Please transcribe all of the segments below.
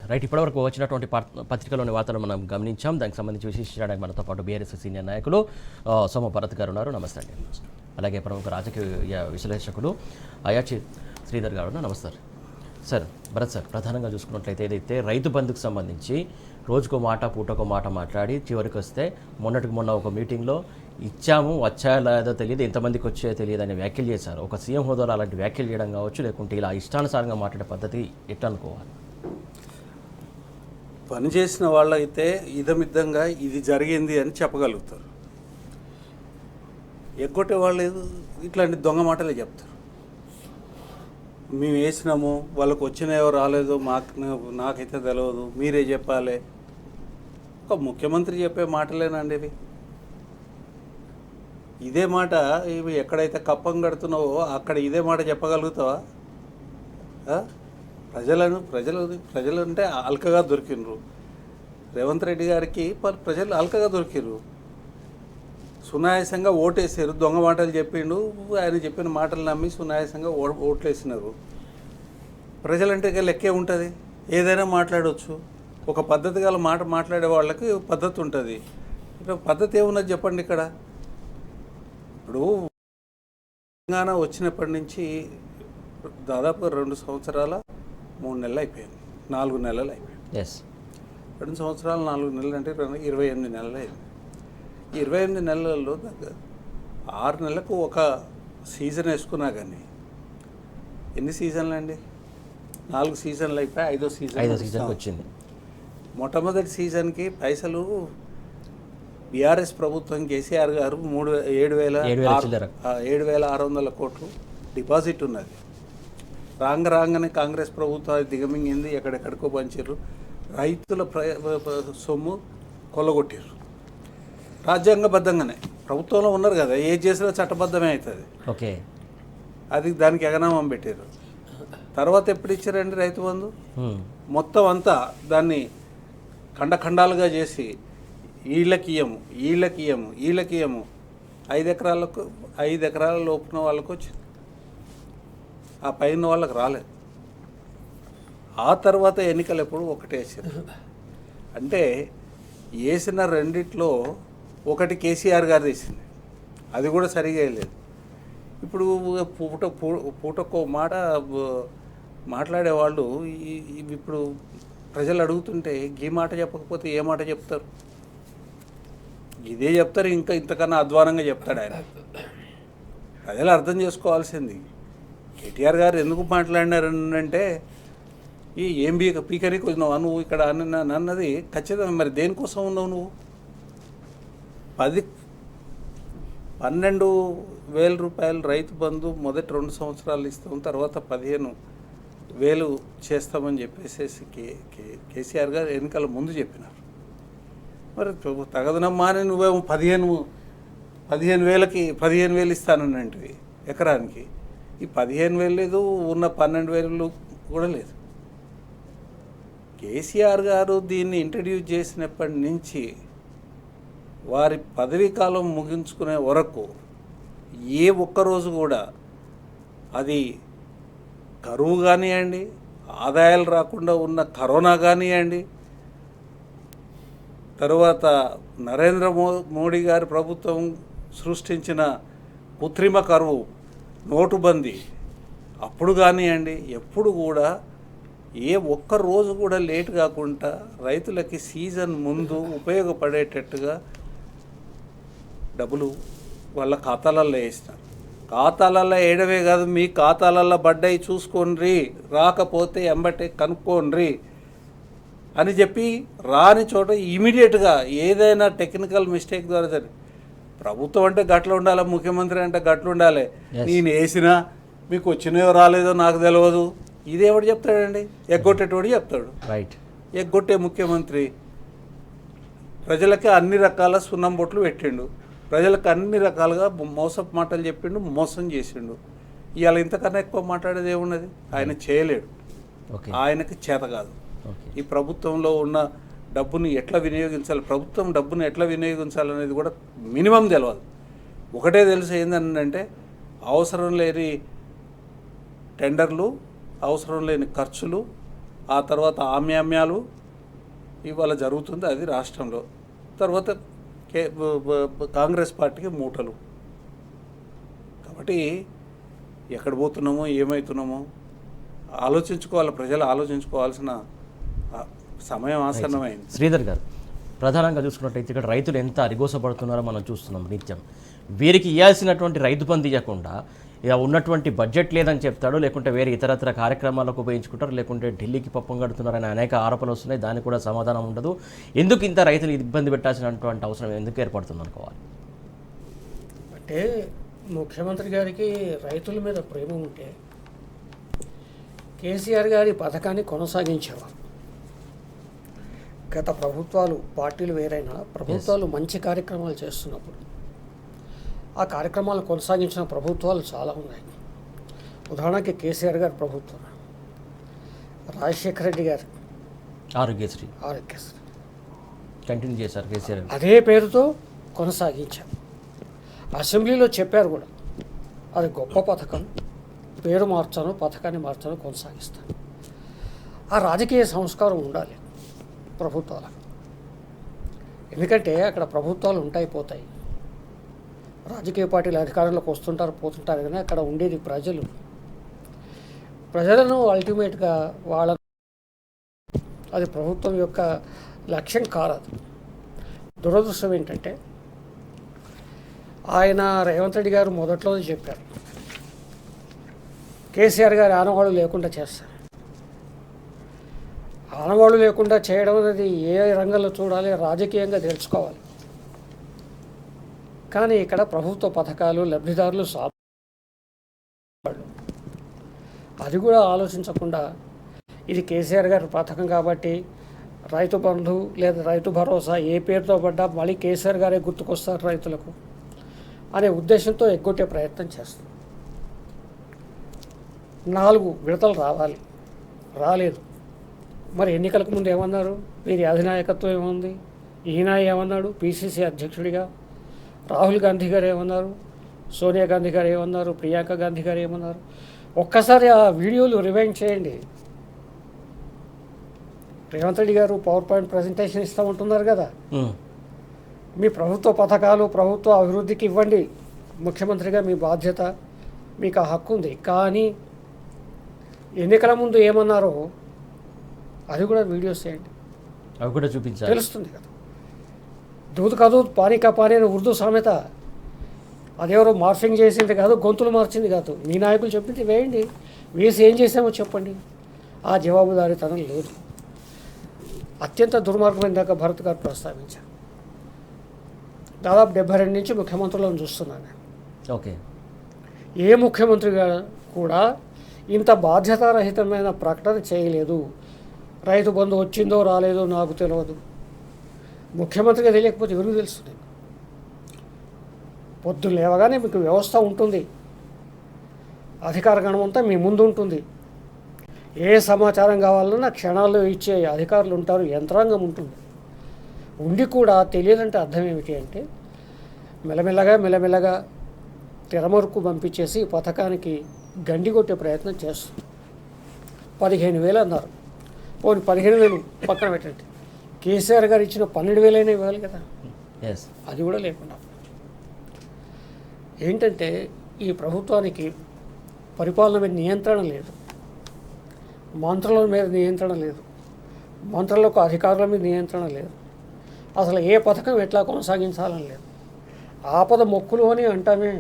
Right, ఇప్పటివరకు వచ్చినటువంటి పత్రికలోని వార్తలు మనం గమనించాం. దానికి సంబంధించి విశేషించడానికి మనతో పాటు బీఆర్ఎస్ సీనియర్ నాయకులు సోమ భరత్ గారు ఉన్నారు. నమస్తే అండి. అలాగే ప్రముఖ రాజకీయ విశ్లేషకులు అయాచి శ్రీధర్ గారు ఉన్నారు. నమస్తే సార్. భరత్ సార్, ప్రధానంగా చూసుకున్నట్లయితే ఏదైతే రైతు బంధుకు సంబంధించి రోజుకో మాట పూటకో మాట మాట్లాడి చివరికి వస్తే మొన్న ఒక మీటింగ్లో ఇచ్చాము వచ్చాయో లేదో తెలియదు, ఎంతమందికి వచ్చాయో తెలియదు అనే వ్యాఖ్యలు చేశారు. ఒక సీఎం హోదాలో అలాంటి వ్యాఖ్యలు చేయడం కావచ్చు, లేకుంటే ఇలా ఇష్టానుసారంగా మాట్లాడే పద్ధతి ఎట్లా అనుకోవాలి? పనిచేసిన వాళ్ళైతే ఇదమిద్దంగా ఇది జరిగింది అని చెప్పగలుగుతారు. ఎగ్గొట్టే వాళ్ళు ఇట్లాంటి దొంగ మాటలే చెప్తారు. మేము వేసినాము, వాళ్ళకు వచ్చినాయో రాలేదో నాకైతే తెలియదు, మీరే చెప్పాలి. ఒక ముఖ్యమంత్రి చెప్పే మాటలేనండి ఇవి. ఇదే మాట ఇవి ఎక్కడైతే కప్పం కడుతున్నావో అక్కడ ఇదే మాట చెప్పగలుగుతావా? ప్రజలు అంటే అల్కగా దొరికినరు. రేవంత్ రెడ్డి గారికి ప్రజలు అల్కగా దొరికిరు, సునాయాసంగా ఓటేసారు. దొంగ మాటలు చెప్పిండు, ఆయన చెప్పిన మాటలు నమ్మి సునాయాసంగా ఓట్లేసినారు. ప్రజలంటే లెక్కే ఉంటుంది, ఏదైనా మాట్లాడవచ్చు. ఒక పద్ధతి గల మాట మాట్లాడే వాళ్ళకి పద్ధతి ఉంటుంది. పద్ధతి ఏమున్నది చెప్పండి. ఇక్కడ ఇప్పుడు తెలంగాణ వచ్చినప్పటి నుంచి దాదాపు 2 సంవత్సరాల 3 నెలలు అయిపోయింది, 4 నెలలు అయిపోయింది. 2 సంవత్సరాలు 4 నెలలు అంటే 28 నెలలు అయింది. ఈ 28 నెలల్లో 6 నెలలకు ఒక సీజన్ వేసుకున్నా కానీ ఎన్ని సీజన్లు అండి? 4 సీజన్లు అయిపోయి 5వ సీజన్ వచ్చింది. మొట్టమొదటి సీజన్కి పైసలు బీఆర్ఎస్ ప్రభుత్వం కేసీఆర్ గారు 7,600 కోట్లు డిపాజిట్ ఉన్నది. రాగానే కాంగ్రెస్ ప్రభుత్వం దిగమింగింది, ఎక్కడెక్కడికో పంచారు. రైతుల సొమ్ము కొల్లగొట్టారు. రాజ్యాంగబద్ధంగానే ప్రభుత్వంలో ఉన్నారు కదా, ఏది చేసినా చట్టబద్ధమే అవుతుంది. ఓకే, అది దానికి ఎగనామం పెట్టారు. తర్వాత ఎప్పుడు ఇచ్చారండి రైతు బంధు? మొత్తం అంతా దాన్ని ఖండాలుగా చేసి వీళ్ళకి ఇయ్యము 5 ఎకరాల లోపున వాళ్ళకు వచ్చింది, ఆ పైన వాళ్ళకి రాలేదు. ఆ తర్వాత ఎన్నికలు ఎప్పుడు ఒకటేసారు. అంటే వేసిన రెండిట్లో ఒకటి కేసీఆర్ గారు తీసింది, అది కూడా సరిగా లేదు. ఇప్పుడు పూటకో మాట మాట్లాడేవాళ్ళు ఇప్పుడు ప్రజలు అడుగుతుంటే ఈ మాట చెప్పకపోతే ఏ మాట చెప్తారు? ఇదే చెప్తారు, ఇంకా ఇంతకన్నా అధ్వానంగా చెప్తాడు ఆయన. ప్రజలు అర్థం చేసుకోవాల్సింది, కేటీఆర్ గారు ఎందుకు మాట్లాడినారంటే ఏం పీకరికి వచ్చినావా నువ్వు ఇక్కడ అన్నది ఖచ్చితంగా. మరి దేనికోసం ఉన్నావు నువ్వు? 12,000 రూపాయలు రైతు బంధు మొదటి 2 సంవత్సరాలు ఇస్తాం, తర్వాత 15,000 చేస్తామని చెప్పేసి కేసీఆర్ గారు ఎన్నికల ముందు చెప్పినారు. మరి తగదనమ్మా అని నువ్వేమో 15,000 ఇస్తానంటివి ఎకరానికి. ఈ 15,000 లేదు, ఉన్న 12,000 కూడా లేదు. కేసీఆర్ గారు దీన్ని ఇంట్రడ్యూస్ చేసినప్పటి నుంచి వారి పదవీ కాలం ముగించుకునే వరకు ఏ ఒక్కరోజు కూడా అది కరువు కానివ్వండి, ఆదాయాలు రాకుండా ఉన్న కరోనా కానివ్వండి, తరువాత నరేంద్ర మోడీ గారి ప్రభుత్వం సృష్టించిన కృత్రిమ కరువు, నోటుబందీ అప్పుడు కానివ్వండి, ఎప్పుడు కూడా ఏ ఒక్క రోజు కూడా లేట్ కాకుండా రైతులకి సీజన్ ముందు ఉపయోగపడేటట్టుగా డబ్బులు వాళ్ళ ఖాతాలలో వేసినారు. ఖాతాలలో వేయడమే కాదు, మీ ఖాతాలలో పడ్డాయి చూసుకోండి, రాకపోతే ఎంబటే కనుక్కోండి అని చెప్పి రాని చోట ఇమీడియట్గా ఏదైనా టెక్నికల్ మిస్టేక్ ద్వారా జరిగి, ప్రభుత్వం అంటే గట్ల ఉండాలి, ముఖ్యమంత్రి అంటే గట్ల ఉండాలి. నేను వేసినా మీకు వచ్చినాయో రాలేదో నాకు తెలియదు, ఇదేవాడు చెప్తాడండి? ఎగ్గొట్టేటోడు చెప్తాడు. రైట్, ఎగ్గొట్టే ముఖ్యమంత్రి ప్రజలకి అన్ని రకాల సున్నం బొట్లు పెట్టిండు, ప్రజలకు అన్ని రకాలుగా మోసపు మాటలు చెప్పిండు, మోసం చేసిండు. ఇవాళ ఇంతకన్నా ఎక్కువ మాట్లాడేది ఏమున్నది? ఆయన చేయలేడు, ఆయనకి చేత కాదు. ఈ ప్రభుత్వంలో ఉన్న డబ్బుని ఎట్లా వినియోగించాలి, ప్రభుత్వం డబ్బుని ఎట్లా వినియోగించాలనేది కూడా మినిమం తెలియదు. ఒకటే తెలుసు ఏంటంటే అవసరం లేని టెండర్లు, అవసరం లేని ఖర్చులు, ఆ తర్వాత ఆమ్యామ్యాలు ఇవాళ జరుగుతుంది, అది రాష్ట్రంలో. తర్వాత కాంగ్రెస్ పార్టీకి మూటలు. కాబట్టి ఎక్కడ పోతున్నామో ఏమవుతున్నామో ఆలోచించుకోవాలి, ప్రజలు ఆలోచించుకోవాల్సిన సమయం ఆసన్నమైంది. శ్రీధర్ గారు, ప్రధానంగా చూసుకున్నట్టయితే ఇక్కడ రైతులు ఎంత అరిగోసపడుతున్నారో మనం చూస్తున్నాం నిత్యం. వీరికి ఇవ్వాల్సినటువంటి రైతు బంధు ఇవ్వకుండా ఇక ఉన్నటువంటి బడ్జెట్ లేదని చెప్తాడు, లేకుంటే వేరే ఇతరత్ర కార్యక్రమాలకు ఉపయోగించుకుంటారు, లేకుంటే ఢిల్లీకి పప్పం కడుతున్నారని అనేక ఆరోపణలు వస్తున్నాయి. దానికి కూడా సమాధానం ఉండదు. ఎందుకు ఇంత రైతులు ఇబ్బంది పెట్టాల్సినటువంటి అవసరం ఎందుకు ఏర్పడుతుంది అనుకోవాలి? అంటే ముఖ్యమంత్రి గారికి రైతుల మీద ప్రేమ ఉంటే కేసీఆర్ గారి పథకాన్ని కొనసాగించేవారు. గత ప్రభుత్వాలు, పార్టీలు వేరైనా ప్రభుత్వాలు మంచి కార్యక్రమాలు చేస్తున్నప్పుడు ఆ కార్యక్రమాలు కొనసాగించిన ప్రభుత్వాలు చాలా ఉన్నాయి. ఉదాహరణకి కేసీఆర్ గారి ప్రభుత్వం, రాజశేఖర రెడ్డి గారు ఆరోగ్యశ్రీ కంటిన్యూ చేశారు కేసీఆర్. అదే పేరుతో కొనసాగించారు. అసెంబ్లీలో చెప్పారు కూడా, అది గొప్ప పథకం, పేరు మార్చాను, పథకాన్ని మార్చాను, కొనసాగిస్తాను. ఆ రాజకీయ సంస్కారం ఉండాలి ప్రభుత్వాలకు. ఎందుకంటే అక్కడ ప్రభుత్వాలు ఉంటాయి, పోతాయి. రాజకీయ పార్టీలు అధికారంలోకి వస్తుంటారు, పోతుంటారు. కానీ అక్కడ ఉండేది ప్రజలు. ప్రజలను అల్టిమేట్గా వాళ్ళ, అది ప్రభుత్వం యొక్క లక్ష్యం కాదు. దురదృష్టం ఏంటంటే ఆయన రేవంత్ రెడ్డి గారు మొదట్లోనే చెప్పారు, కేసీఆర్ గారి ఆనవాళ్ళు లేకుండా చేస్తారు. ఆనవాళ్ళు లేకుండా చేయడం అనేది ఏ రంగంలో చూడాలి, రాజకీయంగా తెలుసుకోవాలి. కానీ ఇక్కడ ప్రభుత్వ పథకాలు, లబ్ధిదారులు అది కూడా ఆలోచించకుండా ఇది కేసీఆర్ గారి పథకం కాబట్టి రైతు బంధు లేదా రైతు భరోసా ఏ పేరుతో పడ్డా మళ్ళీ కేసీఆర్ గారే గుర్తుకొస్తారు రైతులకు అనే ఉద్దేశంతో ఎగ్గొట్టే ప్రయత్నం చేస్తారు. 4 విడతలు రావాలి, రాలేదు. మరి ఎన్నికలకు ముందు ఏమన్నారు? వీరి అధినాయకత్వం ఏముంది? ఈయన ఏమన్నాడు? పిసిసి అధ్యక్షుడిగా రాహుల్ గాంధీ గారు ఏమన్నారు? సోనియా గాంధీ గారు ఏమన్నారు? ప్రియాంక గాంధీ గారు ఏమన్నారు? ఒక్కసారి ఆ వీడియోలు రివైండ్ చేయండి. రేవంత్ రెడ్డి గారు పవర్ పాయింట్ ప్రజెంటేషన్ ఇస్తామంటున్నారు కదా, మీ ప్రభుత్వ పథకాలు, ప్రభుత్వ అభివృద్ధికి ఇవ్వండి, ముఖ్యమంత్రిగా మీ బాధ్యత, మీకు ఆ హక్కు ఉంది. కానీ ఎన్నికల ముందు ఏమన్నారో అది కూడా వీడియోస్ చేయండి, అవి కూడా చూపించాలి, తెలుస్తుంది కదా. దూద్ కాదు పానీ కా పానీ అని ఉర్దూ సామెత, అదెవరో మార్ఫింగ్ చేసింది కాదు, గొంతులు మార్చింది కాదు. మీ నాయకులు చెప్పింది వేయండి, వేసి ఏం చేసామో చెప్పండి. ఆ జవాబుదారీతనం లేదు. అత్యంత దుర్మార్గమైన దాకా భరత్ గారు ప్రస్తావించారు. దాదాపు 72 నుంచి ముఖ్యమంత్రులను చూస్తున్నాను. ఓకే, ఏ ముఖ్యమంత్రి కూడా ఇంత బాధ్యతారహితమైన ప్రకటన చేయలేదు. రైతు బంధు వచ్చిందో రాలేదో నాకు తెలియదు. ముఖ్యమంత్రిగా తెలియకపోతే ఎవరికి తెలుస్తుంది? పొద్దున్న లేవగానే మీకు వ్యవస్థ ఉంటుంది, అధికార గణం అంతా మీ ముందు ఉంటుంది. ఏ సమాచారం కావాలన్నా క్షణాల్లో ఇచ్చే అధికారులు ఉంటారు, యంత్రాంగం ఉంటుంది. ఉండి కూడా తెలియదంటే అర్థం ఏమిటి అంటే మెల్లమెల్లగా తెరమరుకు పంపించేసి పథకానికి గండి కొట్టే ప్రయత్నం చేస్తుంది. 15,000 అన్నారు, పోనీ 15,000 పక్కన పెట్టండి, కేసీఆర్ గారు ఇచ్చిన 12,000 ఇవ్వాలి కదా, అది కూడా లేకుండా. ఏంటంటే ఈ ప్రభుత్వానికి పరిపాలన మీద నియంత్రణ లేదు, మంత్రుల మీద నియంత్రణ లేదు, మంత్రులకు అధికారుల మీద నియంత్రణ లేదు. అసలు ఏ పథకం ఎట్లా కొనసాగించాలని లేదు. ఆపద మొక్కులు అని అంటామే,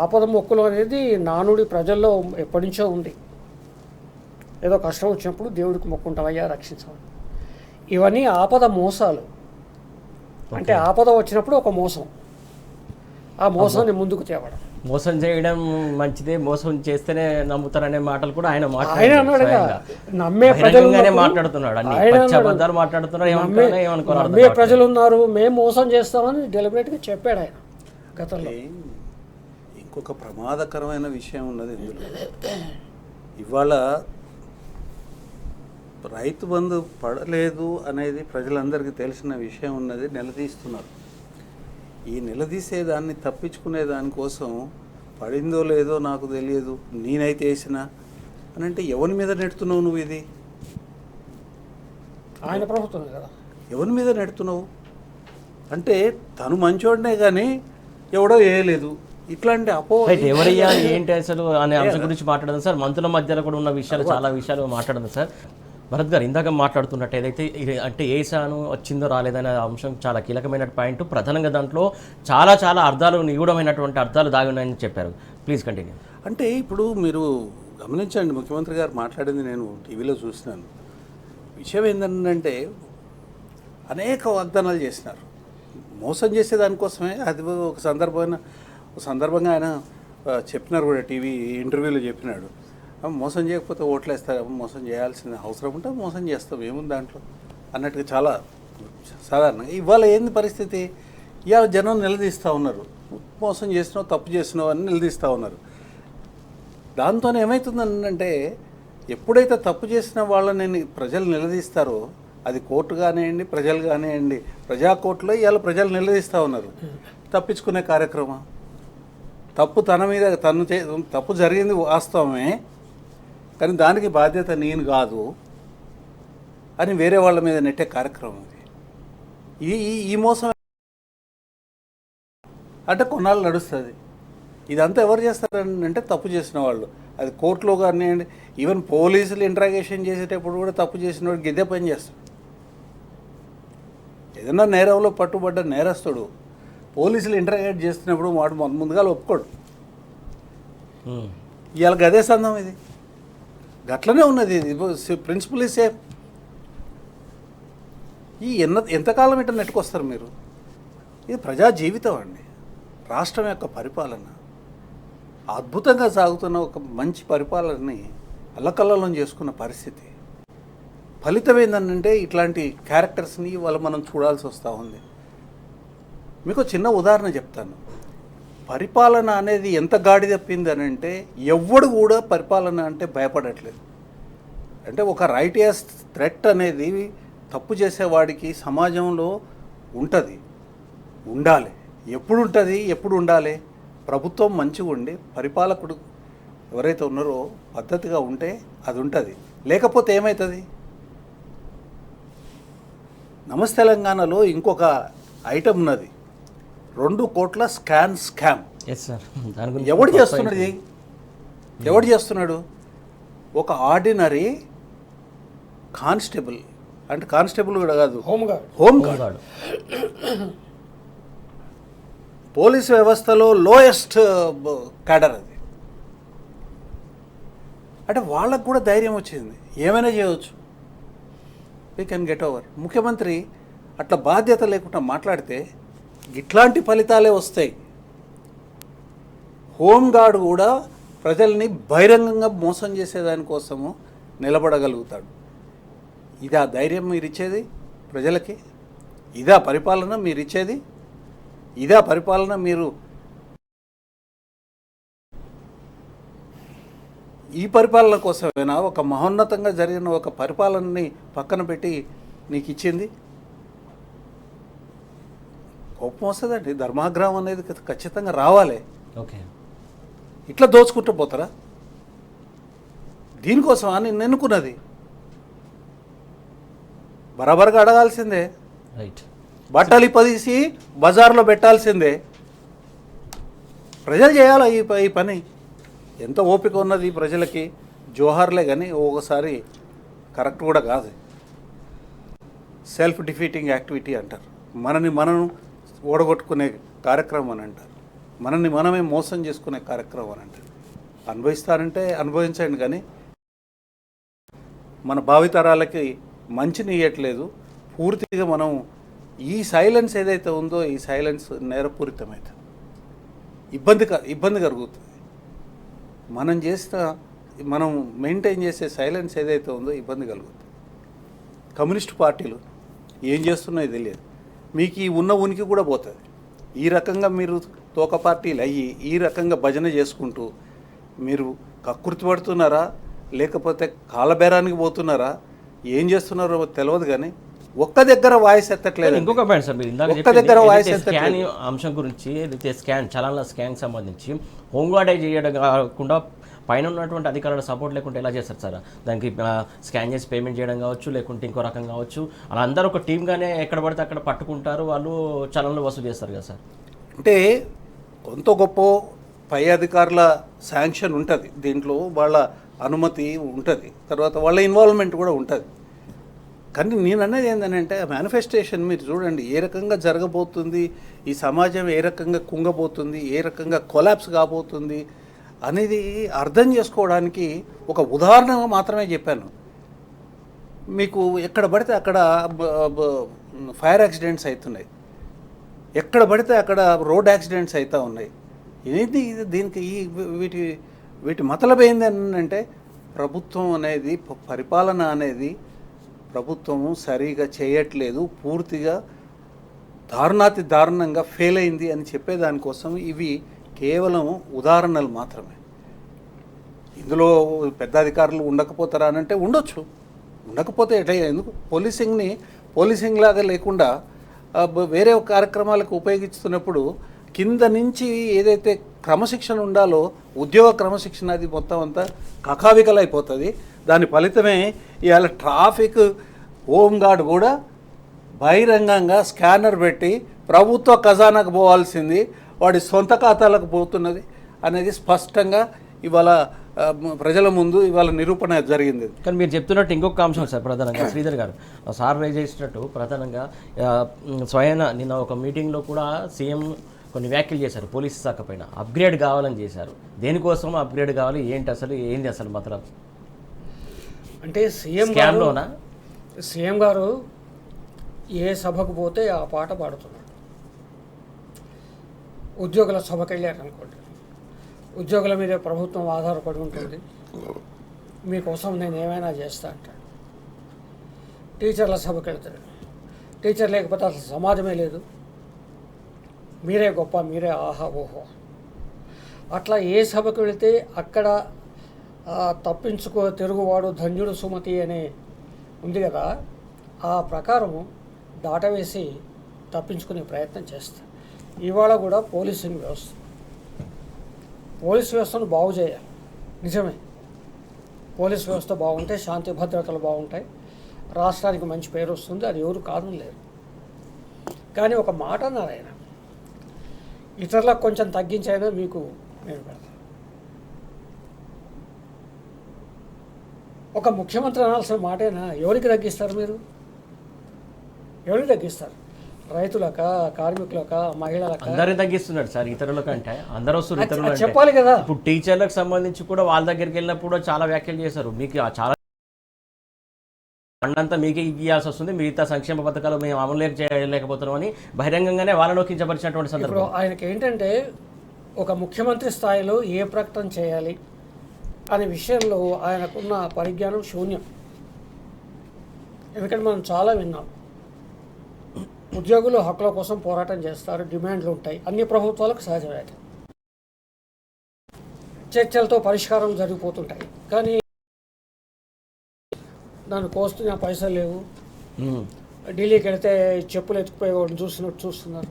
ఆపద మొక్కులు అనేది నానుడి ప్రజల్లో ఎప్పటి నుంచో ఉంది. ఏదో కష్టం వచ్చినప్పుడు దేవుడికి మొక్కుంటామయ్యా రక్షించమని. ఇవన్నీ ఆపద మోసాలు. అంటే ఆపద వచ్చినప్పుడు ఒక మోసం, ఆ మోసాన్ని ముందుకు తేవడం. మోసం చేయడం మంచిదే, మోసం చేస్తేనే నమ్ముతారనే మాటలు కూడా ఆయన నమ్మే ప్రజలు మాట్లాడుతున్నాడు. నమ్మే ప్రజలు ఉన్నారు, మేము మోసం చేస్తామని డెలిబరేట్గా చెప్పాడు ఆయన గతంలో. ఇంకొక ప్రమాదకరమైన విషయం ఉన్నది ఇందులో. ఇవాళ రైతు బంధు పడలేదు అనేది ప్రజలందరికీ తెలిసిన విషయం ఉన్నది, నిలదీస్తున్నారు. ఈ నిలదీసే దాన్ని తప్పించుకునే దానికోసం పడిందో లేదో నాకు తెలియదు, నేనైతే వేసిన అని అంటే ఎవరి మీద నెడుతున్నావు నువ్వు? ఇది ఆయన ప్రభుత్వమే కదా. ఎవరి మీద నెడుతున్నావు అంటే తను మంచోడనే కానీ ఎవడో వేయలేదు ఇట్లాంటి రైట్, ఎవరయ్యా ఏంటి అసలు అనే అంశం గురించి మాట్లాడదాం సార్. మంత్రుల మధ్యలో కూడా ఉన్న విషయాలు చాలా విషయాలు మాట్లాడదాం సార్. భరత్ గారు ఇందాక మాట్లాడుతున్నట్టు ఏదైతే అంటే ఏసాను వచ్చిందో రాలేదనే అంశం చాలా కీలకమైన పాయింట్. ప్రధానంగా దాంట్లో చాలా చాలా అర్థాలు నిగూఢమైనటువంటి అర్థాలు దాగి ఉన్నాయని చెప్పారు. Please continue. అంటే ఇప్పుడు మీరు గమనించండి, ముఖ్యమంత్రి గారు మాట్లాడింది నేను టీవీలో చూసినాను. విషయం ఏంటంటే అనేక వాగ్దానాలు చేసినారు, మోసం చేసే దానికోసమే. అది ఒక సందర్భంగా ఆయన చెప్పినారు కూడా, టీవీ ఇంటర్వ్యూలో చెప్పినాడు, మోసం చేయకపోతే ఓట్లేస్తారు, మోసం చేయాల్సిన అవసరం ఉంటే మోసం చేస్తాం, ఏముంది దాంట్లో అన్నట్టుగా చాలా సాధారణంగా. ఇవాళ ఏంది పరిస్థితి, ఇవాళ జనం నిలదీస్తూ ఉన్నారు, మోసం చేసినావు తప్పు చేసినావు అని నిలదీస్తూ ఉన్నారు. దాంతో ఏమవుతుందంటే ఎప్పుడైతే తప్పు చేసిన వాళ్ళని ప్రజలు నిలదీస్తారో, అది కోర్టు కానివ్వండి ప్రజలు కానివ్వండి, ప్రజా కోర్టులో ఇవాళ ప్రజలు నిలదీస్తూ ఉన్నారు. తప్పించుకునే కార్యక్రమం, తప్పు తన మీద తప్పు జరిగింది వాస్తవమే, కానీ దానికి బాధ్యత నేను కాదు అని వేరే వాళ్ళ మీద నెట్టే కార్యక్రమం ఇది. ఈ మోసం అంటే కొన్నాళ్ళు నడుస్తుంది. ఇదంతా ఎవరు చేస్తారంటే తప్పు చేసిన వాళ్ళు. అది కోర్టులో కానివ్వండి, ఈవెన్ పోలీసులు ఇంట్రాగేషన్ చేసేటప్పుడు కూడా తప్పు చేసిన వాడు గిద్దే పని చేస్తాడు. ఏదైనా నేరంలో పట్టుబడ్డ నేరస్తుడు పోలీసులు ఇంటరాగేట్ చేస్తున్నప్పుడు వాడు ముందుగా ఒప్పుకోడు. ఇవాళ గదే సందం ఇది, గట్లనే ఉన్నది. ఇది ప్రిన్సిపల్ ఈ సేమ్. ఎంతకాలం ఇట్లా నెట్టుకొస్తారు మీరు? ఇది ప్రజా జీవితం అండి. రాష్ట్రం యొక్క పరిపాలన అద్భుతంగా సాగుతున్న ఒక మంచి పరిపాలనని అల్లకల్లోలం చేసుకున్న పరిస్థితి. ఫలితం ఏంటంటే ఇట్లాంటి క్యారెక్టర్స్ని ఇవాళ మనం చూడాల్సి వస్తూ ఉంది. మీకు చిన్న ఉదాహరణ చెప్తాను. పరిపాలన అనేది ఎంత గాడి తప్పింది అని అంటే, ఎవ్వడు కూడా పరిపాలన అంటే భయపడట్లేదు. అంటే ఒక రైటియస్ థ్రెట్ అనేది తప్పు చేసేవాడికి సమాజంలో ఉంటుంది, ఉండాలి. ఎప్పుడు ఉంటుంది, ఎప్పుడు ఉండాలి? ప్రభుత్వం మంచిగా ఉండి పరిపాలకుడు ఎవరైతే ఉన్నారో పద్ధతిగా ఉంటే అది ఉంటుంది. లేకపోతే ఏమవుతుంది? నమస్తే తెలంగాణలో ఇంకొక ఐటమ్ ఉన్నది, 2 కోట్ల స్కామ్. ఎవడు చేస్తున్నాడు? ఎవడు చేస్తున్నాడు? ఒక ఆర్డినరీ కానిస్టేబుల్, అంటే కానిస్టేబుల్ కూడా కాదు, హోమ్ గార్డ్. పోలీసు వ్యవస్థలో లోయెస్ట్ క్యాడర్ అది. అంటే వాళ్ళకు కూడా ధైర్యం వచ్చింది, ఏమైనా చేయవచ్చు, వీ కెన్ గెట్ ఓవర్. ముఖ్యమంత్రి అట్లా బాధ్యత లేకుండా మాట్లాడితే ఇట్లాంటి ఫలితాలే వస్తాయి. హోంగార్డ్ కూడా ప్రజల్ని బహిరంగంగా మోసం చేసేదానికోసము నిలబడగలుగుతాడు. ఇదా ధైర్యం మీరు ఇచ్చేది ప్రజలకి? ఇదా పరిపాలన మీరు ఇచ్చేది? ఇదా పరిపాలన మీరు? ఈ పరిపాలన కోసమేనా ఒక మహోన్నతంగా జరిగిన ఒక పరిపాలనని పక్కన పెట్టి నీకు ఇచ్చింది? కోపం వస్తుందండి. ధర్మాగ్రహం అనేది ఖచ్చితంగా రావాలి. ఓకే, ఇట్లా దోచుకుంటూ పోతారా? దీనికోసం అని నేను ఎన్నుకున్నది. బరాబర్గా అడగాల్సిందే, రైట్. బట్టలు పదీసి బజార్లో పెట్టాల్సిందే. ప్రజలు చేయాలి ఈ పని. ఎంత ఓపిక ఉన్నది ప్రజలకి, జోహార్లే కానీ ఒకసారి కరెక్ట్ కూడా కాదు. సెల్ఫ్ డిఫీటింగ్ యాక్టివిటీ అంటారు. మనం ఓడగొట్టుకునే కార్యక్రమం అని అంటారు. మనమే మోసం చేసుకునే కార్యక్రమం అని అంటారు. అనుభవిస్తారంటే అనుభవించండి, కానీ మన భావితరాలకి మంచిని ఇవ్వట్లేదు. పూర్తిగా మనం ఈ సైలెన్స్ ఏదైతే ఉందో, ఈ సైలెన్స్ నేరపూరితమైతే ఇబ్బంది కలుగుతుంది. మనం మెయింటైన్ చేసే సైలెన్స్ ఏదైతే ఉందో ఇబ్బంది కలుగుతుంది. కమ్యూనిస్ట్ పార్టీలు ఏం చేస్తున్నాయో తెలియదు. మీకు ఈ ఉన్న ఉనికి కూడా పోతుంది. ఈ రకంగా మీరు తోక పార్టీలు అయ్యి ఈ రకంగా భజన చేసుకుంటూ మీరు కక్కుర్తి పడుతున్నారా, లేకపోతే కాలబేరానికి పోతున్నారా, ఏం చేస్తున్నారో తెలియదు, కానీ ఒక్క దగ్గర వాయిస్ ఎత్తట్లేదు. ఇంకొక పాయింట్ సార్, మీరు ఇందాక ఒక్క దగ్గర వాయిస్ స్కాన్ అంశం గురించి, ఏదైతే స్కాన్ చలాన్ల స్కాన్ సంబంధించి హోంగార్డే చేయడం కాకుండా పైన ఉన్నటువంటి అధికారుల సపోర్ట్ లేకుంటే ఎలా చేస్తారు సార్? దానికి స్కాన్ చేసి పేమెంట్ చేయడం కావచ్చు, లేకుంటే ఇంకో రకం కావచ్చు, అలా అందరూ ఒక టీమ్గానే ఎక్కడ పడితే అక్కడ పట్టుకుంటారు, వాళ్ళు చలనలు వసూలు చేస్తారు కదా సార్? అంటే కొంత గొప్ప పై అధికారుల శాంక్షన్ ఉంటుంది, దీంట్లో వాళ్ళ అనుమతి ఉంటుంది, తర్వాత వాళ్ళ ఇన్వాల్వ్మెంట్ కూడా ఉంటుంది. కానీ నేను అనేది ఏంటంటే మేనిఫెస్టేషన్ మీరు చూడండి, ఏ రకంగా జరగబోతుంది, ఈ సమాజం ఏ రకంగా కుంగబోతుంది, ఏ రకంగా కొలాప్స్ కాబోతుంది అనేది అర్థం చేసుకోవడానికి ఒక ఉదాహరణ మాత్రమే చెప్పాను మీకు. ఎక్కడ పడితే అక్కడ ఫైర్ యాక్సిడెంట్స్ అవుతున్నాయి, ఎక్కడ పడితే అక్కడ రోడ్ యాక్సిడెంట్స్ అవుతూ ఉన్నాయి. ఏంటి దీనికి వీటి మతలబు ఏంది అంటే ప్రభుత్వం అనేది, పరిపాలన అనేది ప్రభుత్వము సరిగా చేయట్లేదు, పూర్తిగా దారుణాతి దారుణంగా ఫెయిల్ అయింది అని చెప్పేదానికోసం ఇవి కేవలం ఉదాహరణలు మాత్రమే. ఇందులో పెద్ద అధికారులు ఉండకపోతారా అని అంటే ఉండొచ్చు, ఉండకపోతే ఎట్లా, ఎందుకు పోలీసింగ్ లాగా లేకుండా వేరే కార్యక్రమాలకు ఉపయోగిస్తున్నప్పుడు కింద నుంచి ఏదైతే క్రమశిక్షణ ఉండాలో ఉద్యోగ క్రమశిక్షణ అది మొత్తం అంతా కకావికలైపోతుంది. దాని ఫలితమే ఇవాళ ట్రాఫిక్ హోంగార్డ్ కూడా బహిరంగంగా స్కానర్ పెట్టి ప్రభుత్వ ఖజానాకు పోవాల్సింది వాడి సొంత ఖాతాలకు పోతున్నది అనేది స్పష్టంగా ఇవాళ ప్రజల ముందు ఇవాళ నిరూపణ జరిగింది. కానీ మీరు చెప్తున్నట్టు ఇంకొక అంశం సార్, ప్రధానంగా శ్రీధర్ గారు సార్ రైజ్ చేసినట్టు ప్రధానంగా స్వయం నిన్న ఒక మీటింగ్లో కూడా సీఎం కొన్ని వ్యాఖ్యలు చేశారు పోలీసు శాఖ పైన. అప్గ్రేడ్ కావాలని చేశారు. దేనికోసం అప్గ్రేడ్ కావాలి, ఏంటి అసలు, ఏంది అసలు మాత్రం అంటే సీఎం గారు ఏ సభకు పోతే ఆ పాట పాడుతున్నారు. ఉద్యోగుల సభకు వెళ్ళారు అనుకోండి, ఉద్యోగుల మీద ప్రభుత్వం ఆధారపడి ఉంటుంది, మీకోసం నేను ఏమైనా చేస్తా అంటాడు. టీచర్ల సభకు వెళ్తాడు, టీచర్ లేకపోతే అసలు సమాజమే లేదు, మీరే గొప్ప, మీరే ఆహా ఓహో. అట్లా ఏ సభకు వెళితే అక్కడ తప్పించుకో తిరుగువాడు ధన్యుడు సుమతి అనే ఉంది కదా, ఆ ప్రకారము దాటవేసి తప్పించుకునే ప్రయత్నం చేస్తారు. ఇవాళ కూడా పోలీసు వ్యవస్థను బాగు చేయాలి. నిజమే, పోలీస్ వ్యవస్థ బాగుంటే శాంతి భద్రతలు బాగుంటాయి, రాష్ట్రానికి మంచి పేరు వస్తుంది, అది ఎవరు కారణం లేరు. కానీ ఒక మాట అన్నారు ఆయన, ఇతరులకు కొంచెం తగ్గించైనా మీకు నేను పెడతాను. ఒక ముఖ్యమంత్రి అనాల్సిన మాటేనా? ఎవరికి తగ్గిస్తారు మీరు? ఎవరికి తగ్గిస్తారు? రైతులక, కార్మికులక, మహిళలక? అందరినీ తగ్గిస్తున్నాడు సార్. ఇతరులకు అంటే అందరూ వస్తారు, ఇతరులు చెప్పాలి కదా. ఇప్పుడు టీచర్లకు సంబంధించి కూడా వాళ్ళ దగ్గరికి వెళ్ళినప్పుడు చాలా వ్యాఖ్యలు చేశారు. మీకు చాలా అంతా మీకే ఇవ్వాల్సి వస్తుంది, మిగతా సంక్షేమ పథకాలు మేము అమలు చేయలేకపోతున్నాం అని బహిరంగంగానే వాళ్ళను కించపరిచినటువంటి సందర్భం. ఇప్పుడు ఆయనకి ఏంటంటే ఒక ముఖ్యమంత్రి స్థాయిలో ఏ ప్రకటన చేయాలి అనే విషయంలో ఆయనకున్న పరిజ్ఞానం శూన్యం. ఎందుకంటే మనం చాలా విన్నాం, ఉద్యోగులు హక్కుల కోసం పోరాటం చేస్తారు, డిమాండ్లు ఉంటాయి, అన్ని ప్రభుత్వాలకు సహజమే, చర్చలతో పరిష్కారం జరిగిపోతుంటాయి. కానీ నన్ను కోస్తున్న పైసలు లేవు, ఢిల్లీకి వెళితే చెప్పులు ఎత్తుకుపోయి చూస్తున్నారు.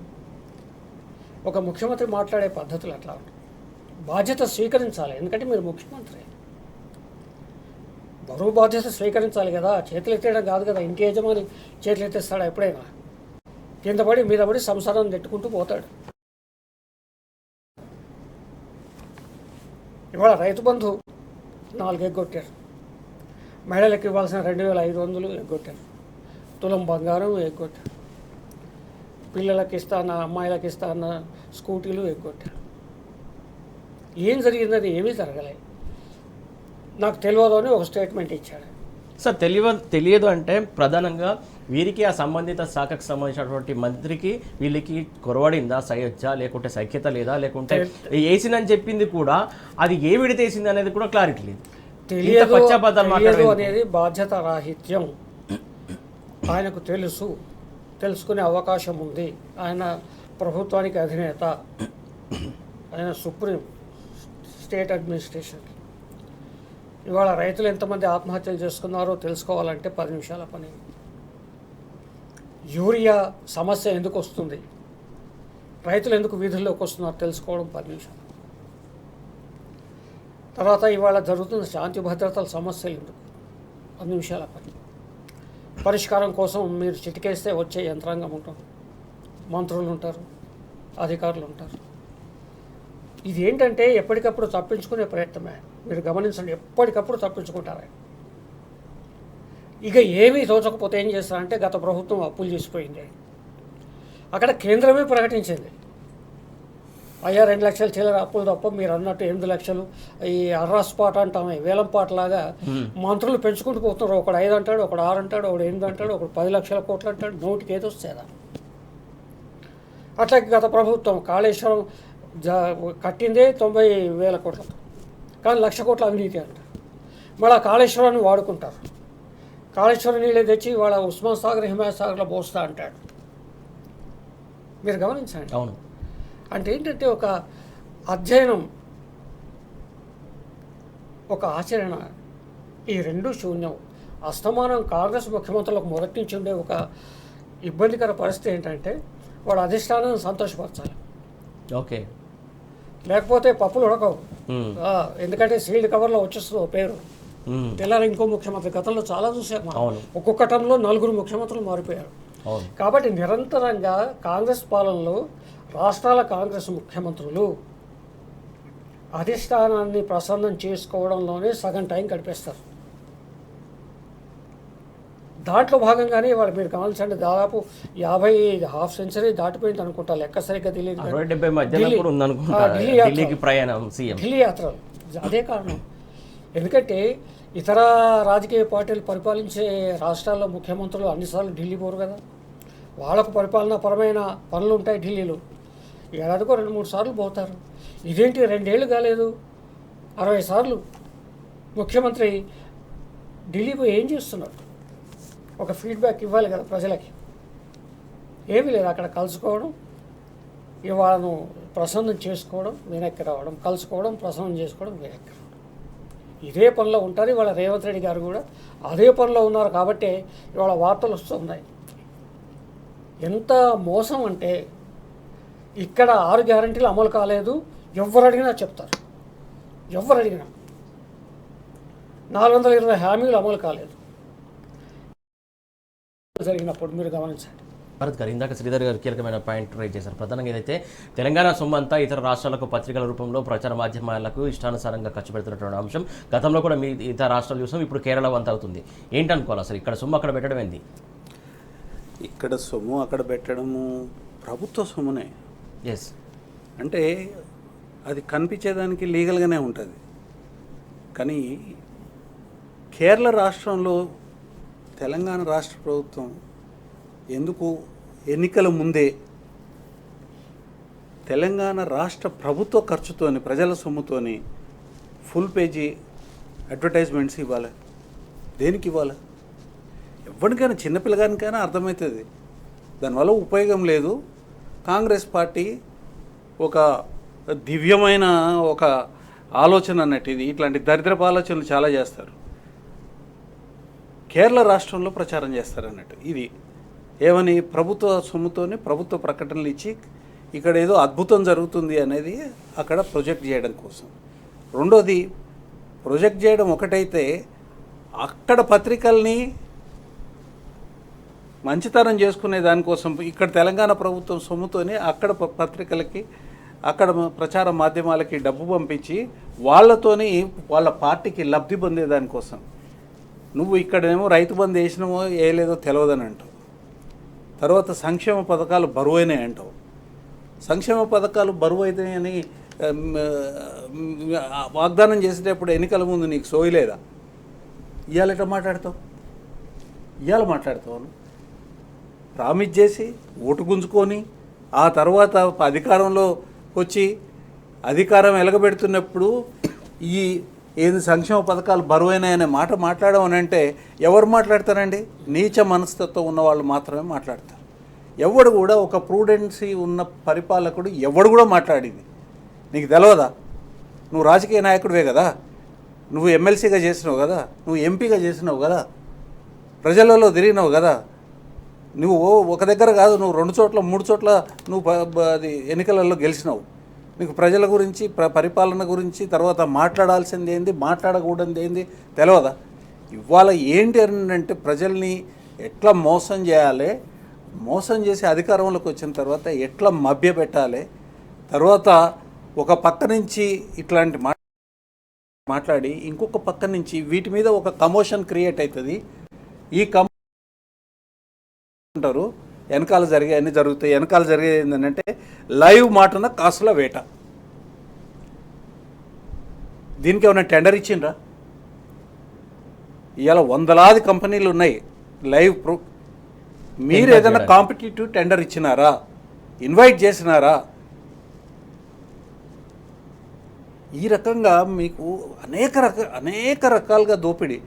ఒక ముఖ్యమంత్రి మాట్లాడే పద్ధతులు అట్లా ఉంటాయి. బాధ్యత స్వీకరించాలి, ఎందుకంటే మీరు ముఖ్యమంత్రి, బరువు బాధ్యత స్వీకరించాలి కదా. చేతులు ఎత్తేయడం కాదు కదా, ఇంటి యజమాని చేతులు ఎత్తేస్తాడా ఎప్పుడైనా? కింద పడి మీద పడి సంసారం నెట్టుకుంటూ పోతాడు. ఇవాళ రైతు బంధు 4 ఎగ్గొట్టారు, మహిళలకు ఇవ్వాల్సిన 2500 ఎగ్గొట్టారు, తులం బంగారం ఎగ్గొట్టారు, పిల్లలకి ఇస్తాన్న, అమ్మాయిలకు ఇస్తాన్న స్కూటీలు ఎగ్గొట్టారు. ఏం జరిగిందని ఏమీ జరగలేదు. నాకు తెలియదు అని ఒక స్టేట్మెంట్ ఇచ్చాడు సార్. తెలియదు అంటే ప్రధానంగా వీరికి ఆ సంబంధిత శాఖకు సంబంధించినటువంటి మంత్రికి వీళ్ళకి కొరవడిందా, సయోధ్య లేకుంటే సఖ్యత లేదా, లేకుంటే వేసిందని చెప్పింది కూడా అది ఏ విడితేసింది అనేది కూడా క్లారిటీ లేదు. తెలియదు అనేది బాధ్యత రాహిత్యం. ఆయనకు తెలుసుకునే అవకాశం ఉంది. ఆయన ప్రభుత్వానికి అధినేత, ఆయన సుప్రీం స్టేట్ అడ్మినిస్ట్రేషన్. ఇవాళ రైతులు ఎంతమంది ఆత్మహత్యలు చేసుకున్నారో తెలుసుకోవాలంటే 10 నిమిషాల పని. యూరియా సమస్య ఎందుకు వస్తుంది, రైతులు ఎందుకు వీధుల్లోకి వస్తున్నారో తెలుసుకోవడం 10 నిమిషాలు. తర్వాత ఇవాళ జరుగుతున్న శాంతి భద్రతల సమస్యలు ఎందుకు, 10 నిమిషాల పని పరిష్కారం కోసం మీరు చిటికేస్తే వచ్చే యంత్రాంగం ఉంటారు, మంత్రులు ఉంటారు, అధికారులు ఉంటారు. ఇది ఏంటంటే ఎప్పటికప్పుడు తప్పించుకునే ప్రయత్నమే. మీరు గమనించండి, ఎప్పటికప్పుడు తప్పించుకుంటారు. ఇక ఏమీ తోచకపోతే ఏం చేస్తారంటే గత ప్రభుత్వం అప్పులు చేసిపోయింది. అక్కడ కేంద్రమే ప్రకటించింది 2 లక్షల చిల్లర అప్పులు తప్ప మీరు అన్నట్టు 8 లక్షలు ఈ అర్రాస్పాట అంటామే వేలంపాటలాగా మంత్రులు పెంచుకుంటూ పోతున్నారు. ఒకడు 5 అంటాడు, ఒకడు 6 అంటాడు, ఒకడు 8 అంటాడు, ఒకడు 10 లక్షల కోట్లు అంటాడు. నోటికి ఏదో వస్తుందా? అట్లాగే గత ప్రభుత్వం కాళేశ్వరం కట్టిందే 90,000 కోట్లతో, కానీ 1,00,000 కోట్ల అవినీతి అంటారు. మళ్ళీ కాళేశ్వరాన్ని వాడుకుంటారు. కాళేశ్వరం నీళ్ళే తెచ్చి వాళ్ళ ఉస్మాన్ సాగర్, హిమాయత్ సాగర్లో పోస్తా అంటాడు. మీరు గమనించండి. అవును. అంటే ఏంటంటే ఒక అధ్యయనం, ఒక ఆచరణ, ఈ రెండు శూన్యం. అస్తమానం కాంగ్రెస్ ముఖ్యమంత్రులకు మొదటి నుంచి ఉండే ఒక ఇబ్బందికర పరిస్థితి ఏంటంటే వాడు అధిష్టానాన్ని సంతోషపరచాలి, ఓకే, లేకపోతే పప్పులు ఉడకవు. ఎందుకంటే సీల్డ్ కవర్లో వచ్చేస్తుంది ఓ పేరు, తెల్లారి ఇంకో ముఖ్యమంత్రి. గతంలో చాలా చూసాం. ఒక్కొక్క టర్మ్లో 4 ముఖ్యమంత్రులు మారిపోయారు. కాబట్టి నిరంతరంగా కాంగ్రెస్ పాలనలో రాష్ట్రాల కాంగ్రెస్ ముఖ్యమంత్రులు అధిష్టానాన్ని ప్రసన్నం చేసుకోవడంలోనే సగం టైం గడిపేస్తారు. దాంట్లో భాగంగానే వాళ్ళు మీరు గమనించండి, దాదాపు 50 హాఫ్ సెంచరీ దాటిపోయింది అనుకుంటా, లెక్క సరిగ్గా తెలియదు. ఢిల్లీ యాత్రలు అదే కారణం. ఎందుకంటే ఇతర రాజకీయ పార్టీలు పరిపాలించే రాష్ట్రాల్లో ముఖ్యమంత్రులు అన్నిసార్లు ఢిల్లీ పోరు కదా. వాళ్ళకు పరిపాలనా పరమైన పనులు ఉంటాయి ఢిల్లీలో. ఏడాదికో 2-3 సార్లు పోతారు. ఇదేంటి 2 ఏళ్ళు కాలేదు, 60 సార్లు ముఖ్యమంత్రి ఢిల్లీ పోయి ఏం చేస్తున్నారు? ఒక ఫీడ్బ్యాక్ ఇవ్వాలి కదా ప్రజలకి. ఏమీ లేదు. అక్కడ కలుసుకోవడం, ఇవాళను ప్రసన్నం చేసుకోవడం, వెనక్కి రావడం, కలుసుకోవడం, ప్రసన్నం చేసుకోవడం, వెనక్కి రావడం. ఇదే పనిలో ఉంటారు. ఇవాళ రేవంత్ రెడ్డి గారు కూడా అదే పనిలో ఉన్నారు. కాబట్టి ఇవాళ వార్తలు వస్తున్నాయి. ఎంత మోసం అంటే ఇక్కడ 6 గ్యారంటీలు అమలు కాలేదు, ఎవరు అడిగినా చెప్తారు. ఎవరు అడిగినా 420 హామీలు అమలు కాలేదు జరిగినప్పుడు మీరు గమనించండి. భరత్ గారు, ఇందాక శ్రీధర్ గారు కీలకమైన పాయింట్ రైజ్ చేశారు. ప్రధానంగా ఏదైతే తెలంగాణ సొమ్మంతా ఇతర రాష్ట్రాలకు పత్రికల రూపంలో ప్రచార మాధ్యమాలకు ఇష్టానుసారంగా ఖర్చు పెడుతున్నటువంటి అంశం గతంలో కూడా మీ ఇతర రాష్ట్రాలు చూసాం. ఇప్పుడు కేరళ వంత అవుతుంది. ఏంటనుకోవాలి అసలు? ఇక్కడ సొమ్ము అక్కడ పెట్టడం ఏంది? ఇక్కడ సొమ్ము అక్కడ పెట్టడము ప్రభుత్వ సొమ్మునే. ఎస్, అంటే అది కనిపించేదానికి లీగల్గానే ఉంటుంది. కానీ కేరళ రాష్ట్రంలో తెలంగాణ రాష్ట్ర ప్రభుత్వం ఎందుకు ఎన్నికల ముందే తెలంగాణ రాష్ట్ర ప్రభుత్వ ఖర్చుతోని, ప్రజల సొమ్ముతోని ఫుల్ పేజీ అడ్వర్టైజ్మెంట్స్ ఇవ్వాలి? దేనికి ఇవ్వాలి? ఎవరికైనా చిన్నపిల్లగానికైనా అర్థమవుతుంది దానివల్ల ఉపయోగం లేదు. కాంగ్రెస్ పార్టీ ఒక దివ్యమైన ఒక ఆలోచన అన్నట్టు. ఇది ఇట్లాంటి దరిద్రపు ఆలోచనలు చాలా చేస్తారు. కేరళ రాష్ట్రంలో ప్రచారం చేస్తారు అన్నట్టు. ఇది ఏమని ప్రభుత్వ సొమ్ముతోని ప్రభుత్వ ప్రకటనలు ఇచ్చి ఇక్కడ ఏదో అద్భుతం జరుగుతుంది అనేది అక్కడ ప్రొజెక్ట్ చేయడం కోసం. రెండోది, ప్రొజెక్ట్ చేయడం ఒకటైతే అక్కడ పత్రికల్ని మంచితనం చేసుకునే దానికోసం ఇక్కడ తెలంగాణ ప్రభుత్వం సొమ్ముతోనే అక్కడ పత్రికలకి, అక్కడ ప్రచార మాధ్యమాలకి డబ్బు పంపించి వాళ్ళతోని వాళ్ళ పార్టీకి లబ్ధి పొందే దానికోసం. నువ్వు ఇక్కడేమో రైతు బంధు వేసినామో వేయలేదో తెలియదని అంటావు. తర్వాత సంక్షేమ పథకాలు బరువైనాయి అంటావు. సంక్షేమ పథకాలు బరువు అయినాయని వాగ్దానం చేసేటప్పుడు ఎన్నికల ముందు నీకు సోయలేదా? ఇవాళ ఎట్లా మాట్లాడతావు? ఇవాళ మాట్లాడతావు. ప్రామిస్ చేసి ఓటు గుంజుకొని ఆ తర్వాత అధికారంలో వచ్చి అధికారం ఎలగబెడుతున్నప్పుడు ఈ ఏది సంక్షేమ పథకాలు బరువైనాయనే మాట మాట్లాడడం అంటే ఎవరు మాట్లాడతారండి? నీచ మనస్తత్వం ఉన్న వాళ్ళు మాత్రమే మాట్లాడతారు. ఎవడు కూడా ఒక ప్రూడెన్సీ ఉన్న పరిపాలకుడు ఎవడు కూడా మాట్లాడింది నీకు తెలియదా? నువ్వు రాజకీయ నాయకుడివే కదా, నువ్వు ఎమ్మెల్సీగా చేసినావు కదా, నువ్వు ఎంపీగా చేసినావు కదా, ప్రజలలో తిరిగినావు కదా. నువ్వు ఒక దగ్గర కాదు, నువ్వు 2 చోట్ల 3 చోట్ల నువ్వు అది ఎన్నికలలో గెలిచినావు. మీకు ప్రజల గురించి పరిపాలన గురించి తర్వాత మాట్లాడాల్సింది ఏంది మాట్లాడకూడదు ఏంది తెలియదా? ఇవాళ ఏంటి అంటే ప్రజల్ని ఎట్లా మోసం చేయాలి, మోసం చేసి అధికారంలోకి వచ్చిన తర్వాత ఎట్లా మభ్యపెట్టాలి, తర్వాత ఒక పక్క నుంచి ఇట్లాంటి మాట్లాడి ఇంకొక పక్క నుంచి వీటి మీద ఒక కమోషన్ క్రియేట్ అవుతుంది. ఈ అంటారు వెనకాల అన్నీ జరుగుతాయి. వెనకాల జరిగేది ఏంటంటే లైవ్ మాటన కాసుల వేట. దీనికి ఏమైనా టెండర్ ఇచ్చిండ్రా? ఇవాళ వందలాది కంపెనీలు ఉన్నాయి లైవ్ మీరు ఏదైనా కాంపిటేటివ్ టెండర్ ఇచ్చినారా? ఇన్వైట్ చేసినారా? ఈ రకంగా మీకు అనేక రకాలుగా దోపిడీ.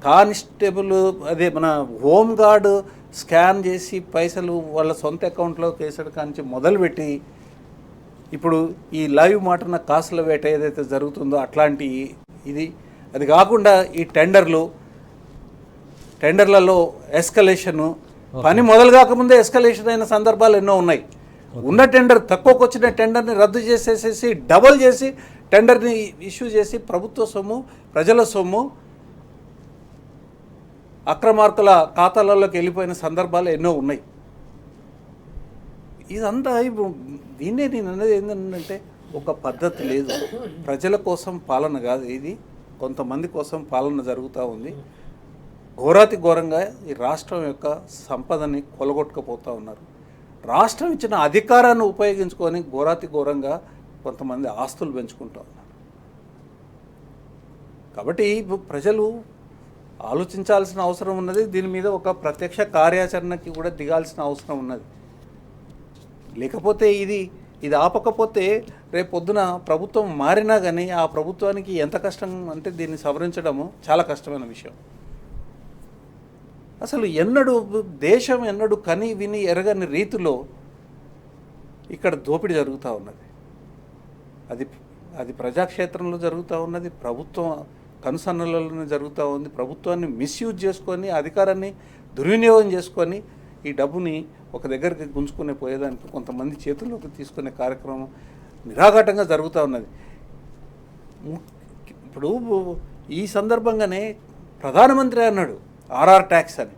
కానిస్టేబుల్ అదే మన హోంగార్డ్ స్కాన్ చేసి పైసలు వాళ్ళ సొంత అకౌంట్లోకి వేసాడు కానించి మొదలుపెట్టి ఇప్పుడు ఈ లైవ్ మాటన కాసుల వేట ఏదైతే జరుగుతుందో అట్లాంటి ఇది. అది కాకుండా ఈ టెండర్లలో ఎస్కలేషను, పని మొదలు కాకముందే ఎస్కలేషన్ అయిన సందర్భాలు ఎన్నో ఉన్నాయి. ఉన్న టెండర్ తక్కువకు వచ్చిన టెండర్ని రద్దు చేసేసేసి డబల్ చేసి టెండర్ని ఇష్యూ చేసి ప్రభుత్వ సొమ్ము ప్రజల సొమ్ము అక్రమార్కుల ఖాతాలలోకి వెళ్ళిపోయిన సందర్భాలు ఎన్నో ఉన్నాయి. ఇదంతా ఇప్పుడు దీన్నే నేను అనేది ఏంటంటే ఒక పద్ధతి లేదు. ప్రజల కోసం పాలన కాదు ఇది, కొంతమంది కోసం పాలన జరుగుతూ ఉంది. ఘోరాతి ఘోరంగా ఈ రాష్ట్రం యొక్క సంపదని కొలగొట్టుకుపోతూ ఉన్నారు. రాష్ట్రం ఇచ్చిన అధికారాన్ని ఉపయోగించుకొని ఘోరాతి ఘోరంగా కొంతమంది ఆస్తులు పెంచుకుంటూ ఉన్నారు. కాబట్టి ప్రజలు ఆలోచించాల్సిన అవసరం ఉన్నది. దీని మీద ఒక ప్రత్యక్ష కార్యాచరణకి కూడా దిగాల్సిన అవసరం ఉన్నది. లేకపోతే ఇది ఆపకపోతే రేపు పొద్దున ప్రభుత్వం మారినా కానీ ఆ ప్రభుత్వానికి ఎంత కష్టం అంటే దీన్ని సవరించడము చాలా కష్టమైన విషయం. అసలు దేశం ఎన్నడూ కని విని ఎరగని రీతిలో ఇక్కడ దోపిడీ జరుగుతూ ఉన్నది. అది ప్రజాక్షేత్రంలో జరుగుతూ ఉన్నది, ప్రభుత్వం కనుసన్నలలోనే జరుగుతూ ఉంది. ప్రభుత్వాన్ని మిస్యూజ్ చేసుకొని అధికారాన్ని దుర్వినియోగం చేసుకొని ఈ డబ్బుని ఒక దగ్గరికి గుంజుకునే పోయేదానికి కొంతమంది చేతుల్లోకి తీసుకునే కార్యక్రమం నిరాఘాటంగా జరుగుతూ ఉన్నది. ఇప్పుడు ఈ సందర్భంగానే ప్రధానమంత్రి అన్నాడు ఆర్ఆర్ ట్యాక్స్ అని,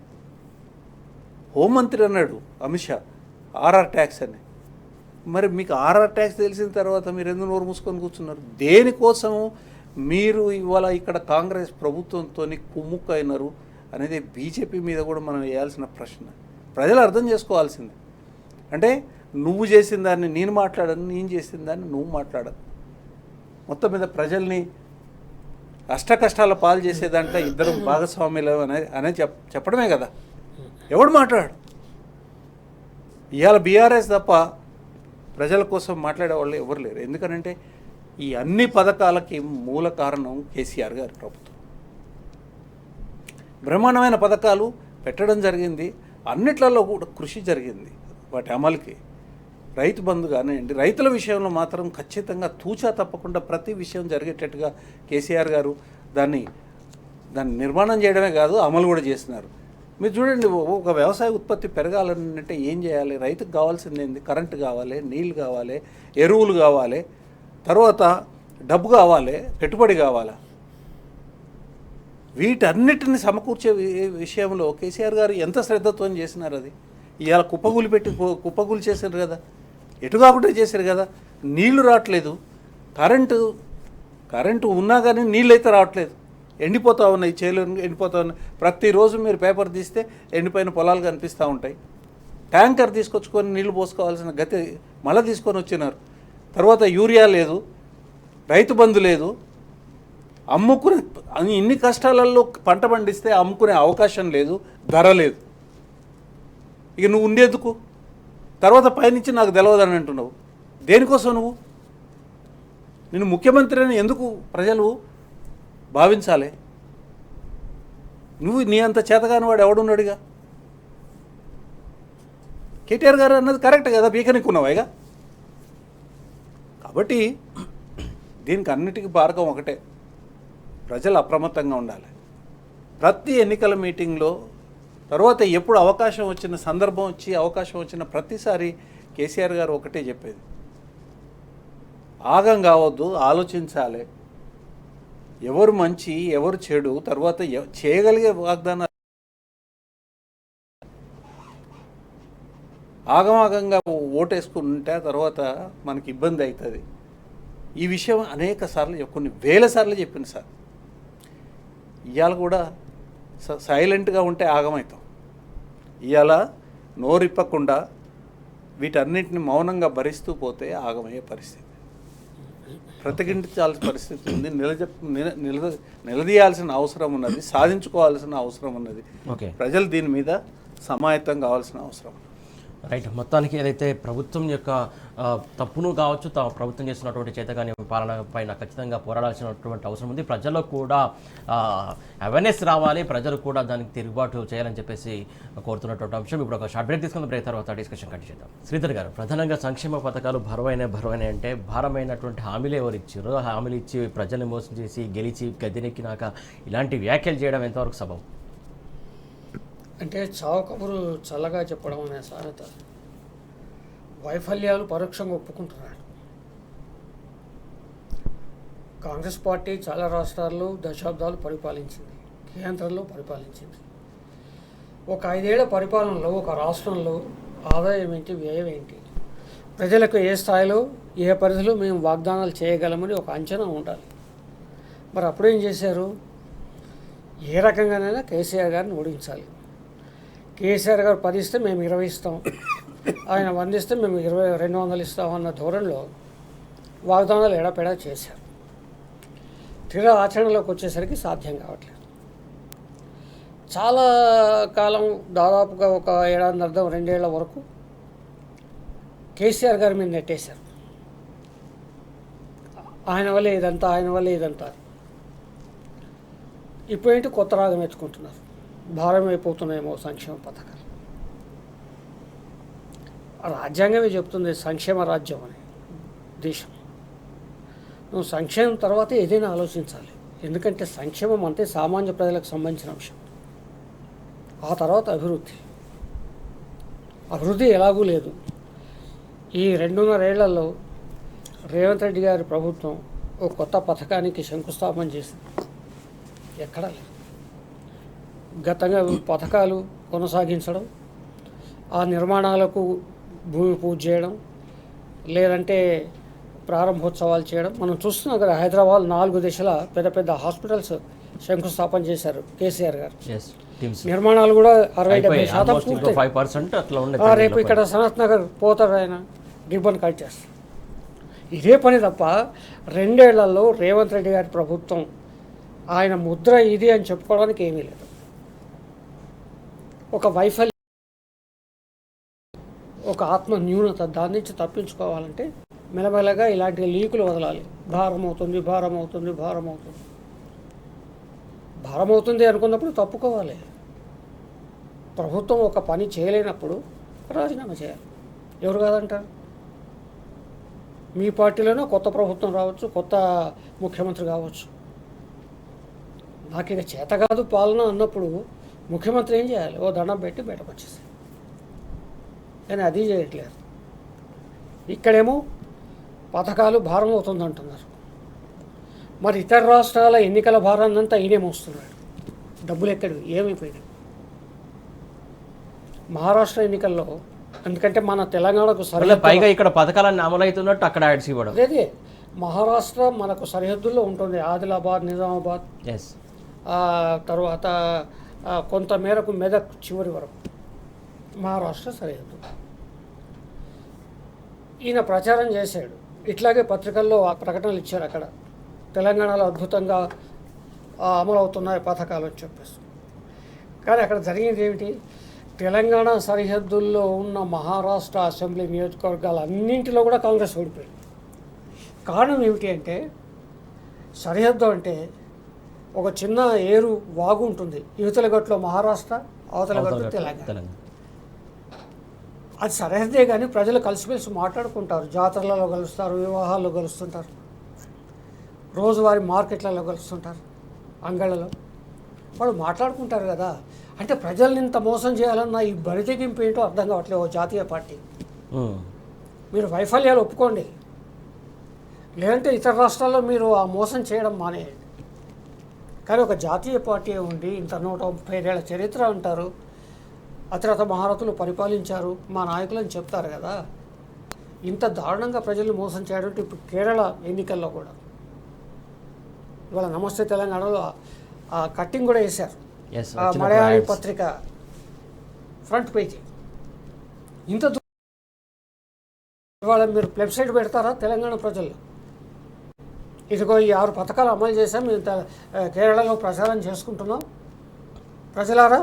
హోంమంత్రి అన్నాడు అమిత్ షా ఆర్ఆర్ ట్యాక్స్ అని. మరి మీకు ఆర్ఆర్ ట్యాక్స్ తెలిసిన తర్వాత మీరు ఎందుకు నోరు మూసుకొని కూర్చున్నారు? దేనికోసము మీరు ఇవాళ ఇక్కడ కాంగ్రెస్ ప్రభుత్వంతో కుమ్ముక్కు అయినారు అనేది బీజేపీ మీద కూడా మనం వేయాల్సిన ప్రశ్న. ప్రజలు అర్థం చేసుకోవాల్సింది అంటే నువ్వు చేసిన దాన్ని నేను మాట్లాడను, నేను చేసిన దాన్ని నువ్వు మాట్లాడను. మొత్తం మీద ప్రజల్ని అష్టకష్టాల పాలు చేసేదంటే ఇద్దరు భాగస్వామ్యులు అనేది చెప్పడమే కదా. ఎవడు మాట్లాడు? ఇవాళ బీఆర్ఎస్ తప్ప ప్రజల కోసం మాట్లాడే వాళ్ళు ఎవరు లేరు. ఎందుకనంటే ఈ అన్ని పథకాలకి మూల కారణం కేసీఆర్ గారి ప్రభుత్వం. బ్రహ్మాండమైన పథకాలు పెట్టడం జరిగింది, అన్నిట్లలో కూడా కృషి జరిగింది వాటి అమలుకి. రైతు బంధు కానివ్వండి, రైతుల విషయంలో మాత్రం ఖచ్చితంగా తూచా తప్పకుండా ప్రతి విషయం జరిగేటట్టుగా కేసీఆర్ గారు దాన్ని నిర్మాణం చేయడమే కాదు అమలు కూడా చేస్తున్నారు. మీరు చూడండి, ఒక వ్యవసాయ ఉత్పత్తి పెరగాలంటే ఏం చేయాలి? రైతుకు కావాల్సింది ఏంది? కరెంటు కావాలి, నీళ్ళు కావాలి, ఎరువులు కావాలి, తర్వాత డబ్బు కావాలి, పెట్టుబడి కావాలా? వీటన్నిటిని సమకూర్చే విషయంలో కేసీఆర్ గారు ఎంత శ్రద్ధతో చేసినారు. అది ఇవాళ కుప్పగూలు చేశారు కదా, ఎటు కాకుండా చేశారు కదా. నీళ్లు రావట్లేదు, కరెంటు ఉన్నా కానీ నీళ్ళు అయితే రావట్లేదు, ఎండిపోతూ ఉన్నాయి, చేలు ఎండిపోతూ ఉన్నాయి. ప్రతిరోజు మీరు పేపర్ తీస్తే ఎండిపోయిన పొలాలు కనిపిస్తూ ఉంటాయి. ట్యాంకర్ తీసుకొచ్చుకొని నీళ్లు పోసుకోవాల్సిన గతి మళ్ళీ తీసుకొని వచ్చినారు. తర్వాత యూరియా లేదు, రైతు బంధు లేదు, అమ్ముకునే ఇన్ని కష్టాలలో పంట పండిస్తే అమ్ముకునే అవకాశం లేదు, ధర లేదు. ఇక నువ్వు ఉండేందుకు? తర్వాత పైనుంచి నాకు తెలియదని అంటున్నావు. దేనికోసం నువ్వు? నేను ముఖ్యమంత్రి అని ఎందుకు ప్రజలు భావించాలి? నీ అంత చేతగాని వాడు ఎవడున్నాడుగా? కేటీఆర్ గారు అన్నది కరెక్ట్ కదా, పీకనిక్కున్నావాయిగా. కాబట్టి దీనికి అన్నిటికీ మార్గం ఒకటే, ప్రజలు అప్రమత్తంగా ఉండాలి. ప్రతి ఎన్నికల మీటింగ్లో తర్వాత ఎప్పుడు అవకాశం వచ్చిన సందర్భం అవకాశం వచ్చిన ప్రతిసారి కేసీఆర్ గారు ఒకటే చెప్పేది, ఆగం కావద్దు, ఆలోచించాలి. ఎవరు మంచి ఎవరు చెడు, తర్వాత చేయగలిగే వాగ్దానాలు. ఆగమాగంగా ఓటేసుకుంటే తర్వాత మనకి ఇబ్బంది అవుతుంది. ఈ విషయం అనేక సార్లు కొన్ని వేల సార్లు చెప్పింది సార్. ఇవాళ కూడా సైలెంట్గా ఉంటే ఆగమవుతాం. ఇవాళ నోరిప్పకుండా వీటన్నిటిని మౌనంగా భరిస్తూ పోతే ఆగమయ్యే పరిస్థితి, ప్రతిఘటించాల్సిన పరిస్థితి ఉంది. నిలదీయాల్సిన అవసరం ఉన్నది, సాధించుకోవాల్సిన అవసరం ఉన్నది. ఓకే, ప్రజలు దీని మీద సమాయత్తం కావాల్సిన అవసరం. రైట్. మొత్తానికి ఏదైతే ప్రభుత్వం యొక్క తప్పును కావచ్చు, ప్రభుత్వం చేస్తున్నటువంటి చేతగాని పాలన పైన ఖచ్చితంగా పోరాడాల్సినటువంటి అవసరం ఉంది. ప్రజల్లో కూడా అవేర్నెస్ రావాలి, ప్రజలు కూడా దానికి తిరుగుబాటు చేయాలని చెప్పేసి కోరుతున్నటువంటి అంశం. ఇప్పుడు ఒక షార్ట్ బ్రేక్ తీసుకున్న బ్రేక్ తర్వాత డిస్కషన్ కంటిన్యూ చేద్దాం. శ్రీధర్ గారు, ప్రధానంగా సంక్షేమ పథకాలు బరువైన అంటే భారమైనటువంటి హామీలు ఎవరు ఇచ్చారో హామీలు ఇచ్చి ప్రజల్ని మోసం చేసి గెలిచి గద్దెనెక్కినాక ఇలాంటి వ్యాఖ్యలు చేయడం ఎంతవరకు సబబు? అంటే చావు కబురు చల్లగా చెప్పడం అనే సామెత వైఫల్యాలు పరోక్షంగా ఒప్పుకుంటున్నాడు. కాంగ్రెస్ పార్టీ చాలా రాష్ట్రాల్లో దశాబ్దాలు పరిపాలించింది, కేంద్రంలో పరిపాలించింది. ఒక 5 ఏళ్ల పరిపాలనలో ఒక రాష్ట్రంలో ఆదాయం ఏంటి, వ్యయం ఏంటి, ప్రజలకు ఏ స్థాయిలో ఏ పరిధిలో మేము వాగ్దానాలు చేయగలమని ఒక అంచనా ఉండాలి. మరి అప్పుడేం చేశారు? ఏ రకంగానైనా కేసీఆర్ గారిని ఓడించాలి. కేసీఆర్ గారు 10 ఇస్తే మేము 20 ఇస్తాం, ఆయన 100 ఇస్తే మేము 200 ఇస్తాం అన్న ధోరణిలో వాగ్దానాలు ఎడపెడా చేశారు. తీరా ఆచరణలోకి వచ్చేసరికి సాధ్యం కావట్లేదు. చాలా కాలం, దాదాపుగా ఒక 1.5 2 ఏళ్ల వరకు కేసీఆర్ గారి మీద నెట్టేశారు. ఆయన వల్లే ఇదంతా, ఆయన వల్లే ఇదంతా. ఇప్పుడేంటి కొత్త రాగం ఎత్తుకుంటున్నారు, భారం అయిపోతున్నాయేమో సంక్షేమ పథకాలు. రాజ్యాంగమే చెప్తుంది సంక్షేమ రాజ్యం అని. దేశం నువ్వు సంక్షేమం తర్వాత ఏదైనా ఆలోచించాలి. ఎందుకంటే సంక్షేమం అంటే సామాన్య ప్రజలకు సంబంధించిన అంశం. ఆ తర్వాత అభివృద్ధి ఎలాగూ లేదు. ఈ 2.5 ఏళ్లలో రేవంత్ రెడ్డి గారి ప్రభుత్వం ఒక కొత్త పథకానికి శంకుస్థాపన చేసింది, ఎక్కడా లేదు. గతంగా పథకాలు కొనసాగించడం, ఆ నిర్మాణాలకు భూమి పూజ చేయడం, లేదంటే ప్రారంభోత్సవాలు చేయడం మనం చూస్తున్నాం కదా. హైదరాబాద్ 4 దిశల పెద్ద పెద్ద హాస్పిటల్స్ శంకుస్థాపన చేశారు కేసీఆర్ గారు. నిర్మాణాలు కూడా 60-70% పూర్తయి. రేపు ఇక్కడ సనత్ నగర్ పోతారు, ఆయన రిబ్బన్ కట్ చేస్తారు. ఇదే పని తప్ప 2 ఏళ్లలో రేవంత్ రెడ్డి గారి ప్రభుత్వం ఆయన ముద్ర ఇది అని చెప్పుకోవడానికి ఏమీ లేదు. ఒక వైఫల్యం, ఒక ఆత్మ న్యూనత, దాని నుంచి తప్పించుకోవాలంటే మెల్లమెల్లగా ఇలాంటి లీకులు వదలాలి. భారం అవుతుంది అనుకున్నప్పుడు తప్పుకోవాలి. ప్రభుత్వం ఒక పని చేయలేనప్పుడు రాజీనామా చేయాలి. ఎవరు కాదంటారు? మీ పార్టీలోనే కొత్త ప్రభుత్వం రావచ్చు, కొత్త ముఖ్యమంత్రి కావచ్చు. నాకు ఇక చేత కాదు పాలన అన్నప్పుడు ముఖ్యమంత్రి ఏం చేయాలి? ఓ దండం పెట్టి బయటకు వచ్చేసి. కానీ అది చేయట్లేదు. ఇక్కడేమో పథకాలు భారం అవుతుందంటున్నారు. మరి ఇతర రాష్ట్రాల ఎన్నికల భారాన్ని అంతా ఈయనే మోస్తున్నాడు. డబ్బులు ఎక్కడివి, ఏమైపోయినాయి? మహారాష్ట్ర ఎన్నికల్లో, ఎందుకంటే మన తెలంగాణకు పైగా ఇక్కడ పథకాలన్నీ అమలవుతున్నట్టు అక్కడ యాడ్స్ ఇవ్వడం. అదే మహారాష్ట్ర మనకు సరిహద్దుల్లో ఉంటుంది. ఆదిలాబాద్, నిజామాబాద్, తర్వాత కొంత మేరకు మెదక్ చివరి వరకు మహారాష్ట్ర సరిహద్దు. ఈయన ప్రచారం చేశాడు, ఇట్లాగే పత్రికల్లో ప్రకటనలు ఇచ్చారు. అక్కడ తెలంగాణలో అద్భుతంగా అమలు అవుతున్నాయి పథకాలు అని చెప్పేసి. కానీ అక్కడ జరిగింది ఏమిటి? తెలంగాణ సరిహద్దుల్లో ఉన్న మహారాష్ట్ర అసెంబ్లీ నియోజకవర్గాలు అన్నింటిలో కూడా కాంగ్రెస్ ఓడిపోయింది. కారణం ఏమిటి అంటే, సరిహద్దు అంటే ఒక చిన్న ఏరు వాగు ఉంటుంది, యువతల గట్లో మహారాష్ట్ర, అవతల గట్లు తెలంగాణ. అది సరిహద్దే, కానీ ప్రజలు కలిసిమెలిసి మాట్లాడుకుంటారు. జాతరలలో కలుస్తారు, వివాహాల్లో కలుస్తుంటారు, రోజువారీ మార్కెట్లలో కలుస్తుంటారు, అంగళ్ళలో వాళ్ళు మాట్లాడుకుంటారు కదా. అంటే ప్రజల్ని ఇంత మోసం చేయాలన్న ఈ బరితెగింపు ఏంటో అర్థం కావట్లేదు ఓ జాతీయ పార్టీ. మీరు వైఫల్యాలు ఒప్పుకోండి, లేదంటే ఇతర రాష్ట్రాల్లో మీరు ఆ మోసం చేయడం మానేయండి. కానీ ఒక జాతీయ పార్టీ ఉండి ఇంత 135 ఏళ్ల చరిత్ర అంటారు, అతిరథ మహారథులు పరిపాలించారు మా నాయకులని చెప్తారు కదా, ఇంత దారుణంగా ప్రజల్ని మోసం చేయడం ఇప్పుడు కేరళ ఎన్నికల్లో కూడా ఇవాళ నమస్తే తెలంగాణలో ఆ కట్టింగ్ కూడా వేశారు. Yes, ఆ వచ్చిన మలయాళీ ads. పత్రిక ఫ్రంట్ పేజీ. ఇంత ఇవాళ మీరు వెబ్సైట్ పెడతారా తెలంగాణ ప్రజల్లో? ఇదిగో ఈ 6 పథకాలు అమలు చేసాం, మేము కేరళలో ప్రచారం చేసుకుంటున్నాం, ప్రజలారా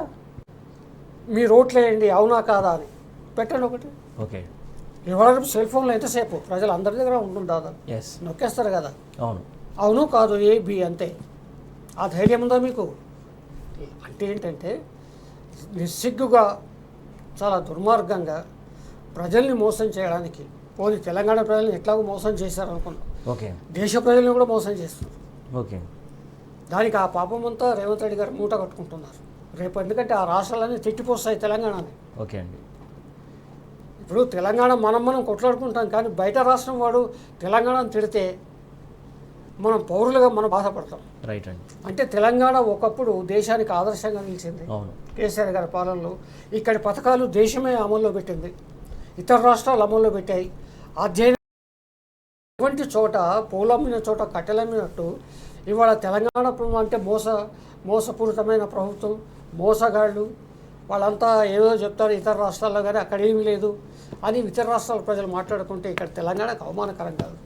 మీరు ఓట్లేయండి అవునా కాదా అని పెట్టండి ఒకటి. ఓకే. ఇవాళ సెల్ ఫోన్లో ఎంతసేపు ప్రజలు అందరి దగ్గర ఉంటుంది దాదాపు, ఎస్, నొక్కేస్తారు కదా, అవును. అవును కాదు ఏ బి అంతే. ఆ ధైర్యం ఉందా మీకు? అంటే ఏంటంటే నిస్సిగ్గుగా చాలా దుర్మార్గంగా ప్రజల్ని మోసం చేయడానికి, పోనీ తెలంగాణ ప్రజల్ని ఎట్లాగో మోసం చేశారనుకున్నాం, ఓకే. దేశ ప్రజల్ని కూడా మోసం చేస్తున్నారు. ఓకే. దానికి ఆ పాపం అంతా రేవంత్ రెడ్డి గారు మూట కట్టుకుంటున్నారు రేపు. ఎందుకంటే ఆ రాష్ట్రాలన్నీ తిట్టిపోస్తాయి తెలంగాణని. ఓకే అండి. ఇప్పుడు తెలంగాణ మనం కొట్లాడుకుంటాం, కానీ బయట రాష్ట్రం వాడు తెలంగాణను తిడితే మనం పౌరులుగా మనం బాధపడతాం. రైట్ అండి. అంటే తెలంగాణ ఒకప్పుడు దేశానికి ఆదర్శంగా నిలిచింది అవును. కేసీఆర్ గారి పాలనలో. ఇక్కడి పథకాలు దేశమే అమల్లో పెట్టింది, ఇతర రాష్ట్రాలు అమల్లో పెట్టాయి. అధ్యయనం ఇటువంటి చోట పూలమ్మిన చోట కట్టెలమ్మినట్టు ఇవాళ తెలంగాణ అంటే మోసపూరితమైన ప్రభుత్వం, మోసగాళ్ళు వాళ్ళంతా ఏదో చెప్తారు ఇతర రాష్ట్రాల్లో, కానీ అక్కడ ఏమీ లేదు అని ఇతర రాష్ట్రాల ప్రజలు మాట్లాడుకుంటే ఇక్కడ తెలంగాణకు అవమానకరం కాదు.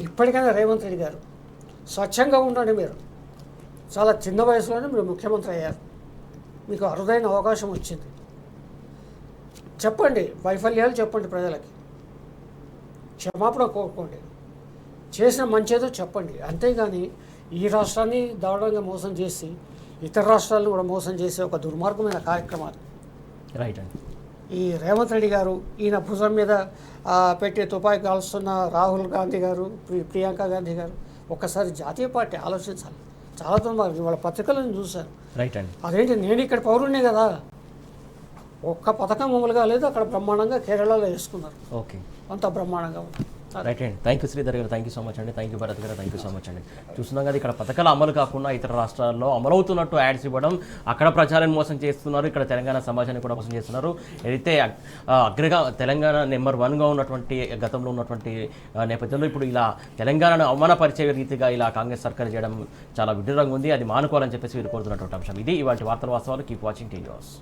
ఇప్పటికైనా రేవంత్ రెడ్డి గారు స్వచ్ఛంగా ఉండండి. మీరు చాలా చిన్న వయసులోనే మీరు ముఖ్యమంత్రి అయ్యారు, మీకు అరుదైన అవకాశం వచ్చింది. చెప్పండి వైఫల్యాలు, చెప్పండి ప్రజలకి, క్షమాపణ కోరుకోండి, చేసిన మంచేదో చెప్పండి. అంతేగాని ఈ రాష్ట్రాన్ని దారుణంగా మోసం చేసి ఇతర రాష్ట్రాలను కూడా మోసం చేసే ఒక దుర్మార్గమైన కార్యక్రమాలు. రైట్ అండి. ఈ రేవంత్ రెడ్డి గారు ఈయన భుజం మీద పెట్టి తుపాకీ కాల్స్తున్న రాహుల్ గాంధీ గారు, ప్రియాంక గాంధీ గారు ఒక్కసారి జాతీయ పార్టీ ఆలోచించాలి. చాలా దుర్మార్గం. వాళ్ళ పత్రికలను చూశాను. రైట్ అండి. అదేంటి నేను ఇక్కడ పౌరుణ్ణే కదా, ఒక్క పథకం అమలుగా లేదు, అక్కడ బ్రహ్మాండంగా కేరళలో వేసుకున్నారు, ఓకే. అంత బ్రహ్మాండంగా ఉంది. రైట్ అండి. థ్యాంక్ యూ శ్రీధర్ గారు, థ్యాంక్ యూ సో మచ్ అండి. థ్యాంక్ యూ భరత్ గారు, థ్యాంక్ యూ సో మచ్ అండి. చూస్తున్నాం కదా, ఇక్కడ పథకాలు అమలు కాకుండా ఇతర రాష్ట్రాల్లో అమలవుతున్నట్టు యాడ్స్ ఇవ్వడం, అక్కడ ప్రచారాన్ని మోసం చేస్తున్నారు, ఇక్కడ తెలంగాణ సమాజాన్ని కూడా మోసం చేస్తున్నారు. ఏదైతే తెలంగాణ నెంబర్ 1గా ఉన్నటువంటి గతంలో ఉన్నటువంటి నేపథ్యంలో ఇప్పుడు ఇలా తెలంగాణను అవమానపరిచే రీతిగా ఇలా కాంగ్రెస్ సర్కార్ చేయడం చాలా విడ్డూరంగా ఉంది. అది మానుకోవాలని చెప్పేసి వీరు కోరుతున్నటువంటి అంశం. ఇది ఇవాళ వార్తల వాస్తవాలు. Keep watching TV news.